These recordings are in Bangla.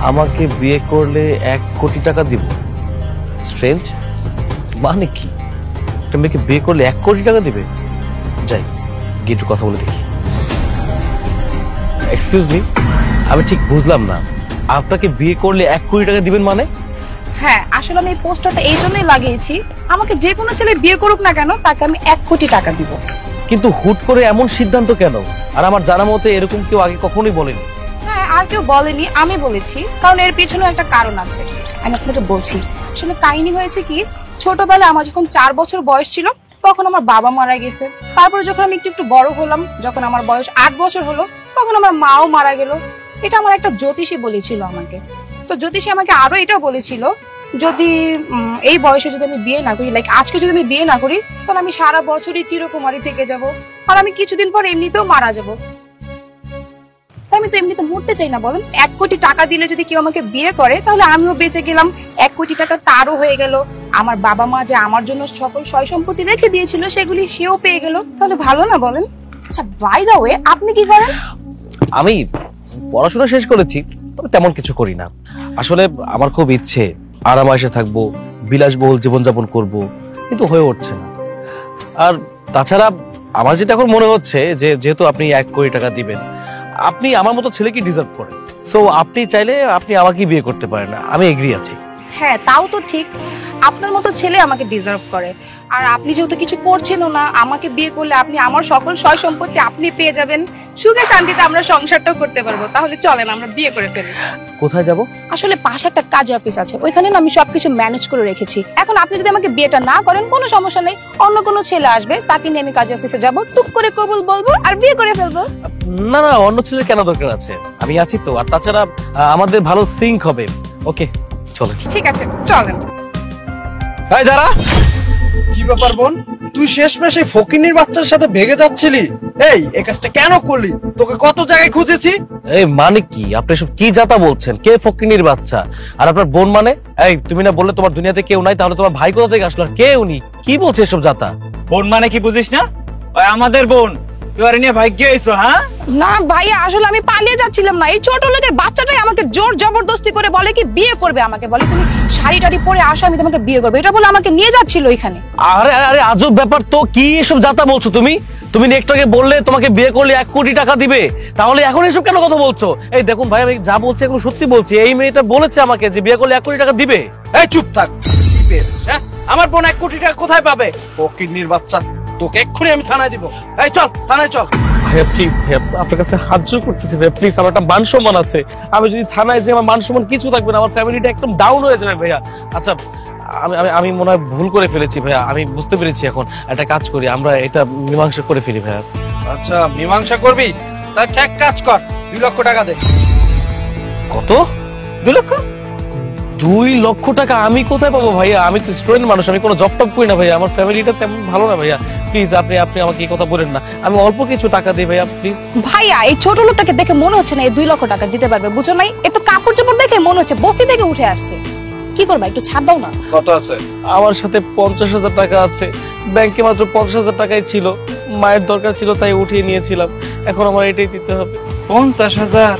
আমাকে বিয়ে করলে 1 কোটি টাকা দিব। স্ট্রেঞ্জ, মানে কি? একটা মেয়েকে বিয়ে করলে 1 কোটি টাকা দিবে? যাই গিয়ে একটু কথা বলে দেখি। এক্সকিউজ মি, আমি ঠিক বুঝলাম না, আপনাকে বিয়ে করলে 1 কোটি টাকা দিবেন মানে? হ্যাঁ, আসলে আমি এই পোস্টারটা এই জন্যই লাগিয়েছি, আমাকে যে কোনো ছেলে বিয়ে করুক না কেন তাকে আমি 1 কোটি টাকা দিব। কিন্তু হুট করে এমন সিদ্ধান্ত কেন? আর আমার জানা মতে এরকম কেউ আগে কখনোই বলেনি। হ্যাঁ, আর কেউ বলেনি, আমি বলেছি, কারণ এর পিছনে একটা কারণ আছে। আমি আপনাকে বলছি, আসলে কাহিনী হয়েছে কি, ছোটবেলায় আমার যখন 4 বছর বয়স ছিল তখন আমার বাবা মারা গেছে। তারপরে যখন আমি একটু বড় হলাম, যখন আমার বয়স 8 বছর হলো, তখন আমার মাও মারা গেল। এটা আমার একটা জ্যোতিষী বলেছিল আমাকে। তো জ্যোতিষী আমাকে আরো এটাও বলেছিল, যদি এই বয়সে যদি আমি বিয়ে না করি, লাইক আজকে যদি আমি বিয়ে না করি, তাহলে আমি সারা বছরই চিরকুমারী থেকে যাব, আর আমি কিছুদিন পর এমনিতেও মারা যাব। আমি তো এমনিতে মরতে চাই না, বলেন। 1 কোটি টাকা দিলে যদি কেউ আমাকে বিয়ে করে, তাহলে আমিও বেঁচে গেলাম, 1 কোটি টাকা তারও হয়ে গেল। আমার বাবা মা যে আমার জন্য সকল সয় সম্পত্তি রেখে দিয়েছিল সেগুলি সেও পেয়ে গেল, তাহলে ভালো না বলেন? আচ্ছা, বাই দা ওয়ে, আপনি কি করেন? আমি পড়াশোনা শেষ করেছি, তবে তেমন কিছু করি না। আসলে আমার খুব ইচ্ছে আরামায়েশে থাকবো, বিলাসবহুল জীবনযাপন করব, কিন্তু হয়ে উঠছে না। আর তাছাড়া আমার যেটা এখন মনে হচ্ছে যে যেহেতু আপনি 1 কোটি টাকা দিবেন, আপনি আমার মতো ছেলেকে ডিজার্ভ করেন। সো আপনি চাইলে আপনি আমাকে বিয়ে করতে পারেন, আমি এগ্রি আছি। হ্যাঁ, তাও তো ঠিক, আপনার মতো ছেলে আমাকে ডিজার্ভ করে। আর আপনি যেহেতু কিছু করছেনও না, আমাকে বিয়ে করলে আপনি আমার সকল সয় সম্পত্তি আপনি পেয়ে যাবেন, সুখে শান্তিতে আমরা সংসারটাও করতে পারবো। তাহলে চলেন আমরা বিয়ে করে ফেলি। কোথায় যাব? আসলে পাশে একটা কাজ অফিস আছে, ওইখানে না আমি সবকিছু ম্যানেজ করে রেখেছি। এখন আপনি যদি আমাকে বিয়েটা না করেন, কোনো সমস্যা নেই, অন্য কোনো ছেলে আসবে, তাকে নিয়ে আমি কাজ অফিসে যাব, টুক করে কবুল বলবো আর বিয়ে করে ফেলবো। না না, অন্য ছেলের কেন দরকার আছে? আমি আছি তো। আর তাছাড়া আমাদের ভালো সিঙ্ক হবে। ওকে, চলো। ঠিক আছে, চলেন। এই দাঁড়া, কি ব্যাপার বোন? তুই শেষমেশ এই ফকিন্নির বাচ্চার সাথে ভেগে যাচ্ছিলি? এই কাজটা কেন করলি? তোকে কত জায়গায় খুঁজেছি। এই মানে কি? আপনি সব কি জাতা বলছেন? কে ফকিন্নির বাচ্চা? আর আপনার বোন মানে? এই তুমি না বললে তোমার দুনিয়াতে কেউ নাই, তাহলে তোমার ভাই কোথা থেকে আসলো? আর কে উনি? কি বলছে এসব জাতা? বোন মানে কি বুঝিস না? ওই আমাদের বোন। তুই আর নিয়ে ভাগ্য হইছো? হ্যাঁ না ভাইয়া, আসলে আমি পালিয়ে যাচ্ছিলাম না, এই ছোট লোকের বাচ্চাটাই আমাকে জোর জবরদস্তি করে বলে কি বিয়ে করবে আমাকে, বলে তুমি শাড়ি টাড়ি পরে আসো, আমি তোমাকে বিয়ে করবো, এটা বলে আমাকে নিয়ে যাচ্ছিল ওইখানে। আরে আরে, আজব ব্যাপার তো। কি এসব জাতা বলছো তুমি? তুমি একটু আগে বললে তোমাকে বিয়ে করলে 1 কোটি টাকা দিবে, তাহলে এখন এসব কেন কথা বলছো? এই দেখুন ভাই, আমি যা বলছি এখন সত্যি বলছি। এই মেয়েটা বলেছে আমাকে যে বিয়ে করলে 1 কোটি টাকা দিবে। এই চুপ থাক। কি পেয়েছিস? হ্যাঁ, আমার বোন 1 কোটি টাকা কোথায় পাবে? ফকিন্নির বাচ্চা, তোকে এক্ষুনি আমি থানায় দিব। এই চল, থানায় চল। ভাইয়া প্লিজ, ভাইয়া আপনার কাছে হাত জোড় করতেছি ভাইয়া, প্লিজ। আমার একটা মান সম্মান আছে, আমি যদি থানায় যে আমার মান সম্মান কিছু থাকবে না, আমার ফ্যামিলিটা একদম ডাউন হয়ে যাবে ভাইয়া। আচ্ছা, আমি মনে হয় ভুল করে ফেলেছি ভাইয়া, আমি বুঝতে পেরেছি। এখন একটা কাজ করি, আমরা এটা মীমাংসা করে ফেলি ভাইয়া। আচ্ছা, মীমাংসা করবি? তার ঠিক কাজ কর, 2 লক্ষ টাকা দে। কত? 2 লক্ষ? 2 লক্ষ টাকা আমি কোথায় পাবো ভাইয়া? আমি তো স্টুডেন্ট মানুষ, আমি কোনো জব টব করি না ভাইয়া, আমার ফ্যামিলিটা তেমন ভালো না ভাইয়া। প্লিজ আপনি আমাকে এই কথা বলেন না, আমি অল্প কিছু টাকা দিই ভাইয়া, প্লিজ। ভাইয়া, এই ছোট লোকটাকে দেখে মনে হচ্ছে না এই 2 লক্ষ টাকা দিতে পারবে, বুঝো নাই? এ তো কাপড় চোপড় দেখে মনে হচ্ছে বস্তি থেকে উঠে আসছে। কি করবা, একটু ছাড় দাও না। কত আছে? আমার সাথে 50,000 টাকা আছে, ব্যাংকে মাত্র 50,000 টাকাই ছিল, মায়ের দরকার ছিল তাই উঠিয়ে নিয়েছিলাম, এখন আমার এটাই দিতে হবে। 50,000?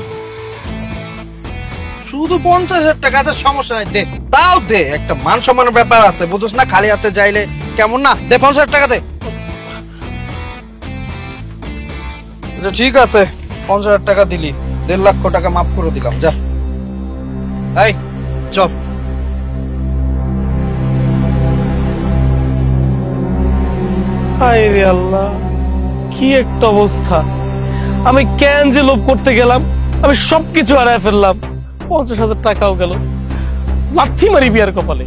শুধু 50,000 টাকা? সমস্যা নাই, দে, তাও দে, একটা মান সম্মানের ব্যাপার আছে, বুঝছ না? খালি হাতে যাইলে কেমন না? দে 50,000 টাকা দে। আচ্ছা ঠিক আছে, 50,000 টাকা দিলি, 1.5 লক্ষ টাকা মাফ করে দিলাম, যা। এই চল। হায় রে আল্লাহ, কি একটা অবস্থা! আমি কেন যে লোভ করতে গেলাম, আমি সবকিছু হারায় ফেললাম, 50,000 টাকাও গেল, লাথি মারি বিয়ার কপালে।